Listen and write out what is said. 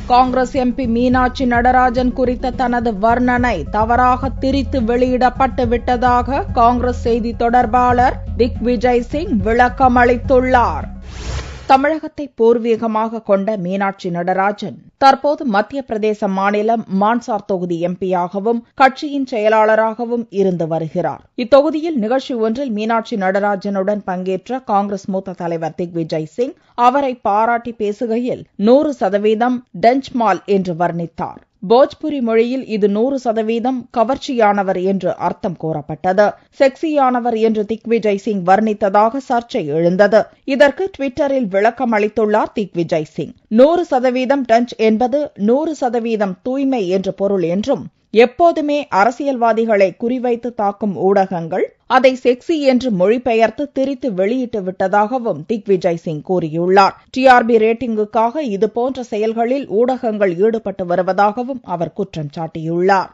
Congress MP Meenakshi Natarajan குறித்த தனது வர்ணனை தவறாக திரித்து வெளியிடப்பட்டு விட்டதாக காங்கிரஸ் செய்தி தொடர்பாளர் திக்விஜய் சிங் விளக்கம் அளித்துள்ளார். தமிழகத்தை பூர்வீகமாக கொண்ட மீனாட்சி நடராஜன் தற்போது மத்திய பிரதேச மாநிலம் மான்சார் தொகுதி எம்பியாகவும் கட்சியின் செயலாளராகவும் இருந்து வருகிறார். இத்தொகுதியில் நிகழ்ச்சி ஒன்றில் மீனாட்சி நடராஜனுடன் பங்கேற்ற காங்கிரஸ் மூத்த தலைவர் திக்விஜய் சிங் அவரை பாராட்டி பேசுகையில் 100% டெஞ்ச்மால் என்று வர்ணித்தார். போஜ்புரி மொழியில் இது 100% கவர்ச்சியானவர் என்று அர்த்தம் கூறப்பட்டது. செக்ஸியானவர் என்று திக்விஜய் சிங் வர்ணித்ததாக சர்ச்சை எழுந்தது. இதற்கு டுவிட்டரில் விளக்கம் அளித்துள்ளார் திக்விஜய் சிங். 100% டச் என்பது 100% தூய்மை என்று பொருள் என்றும், எப்போதுமே அரசியல்வாதிகளை குறிவைத்து தாக்கும் ஊடகங்கள் அதை செக்ஸி என்று மொழிபெயர்த்து திரித்து வெளியிட்டு விட்டதாகவும் திக்விஜய் சிங் கூறியுள்ளார். டிஆர்பி ரேட்டிங்குக்காக இதுபோன்ற செயல்களில் ஊடகங்கள் ஈடுபட்டு வருவதாகவும் அவர் குற்றம் சாட்டியுள்ளார்.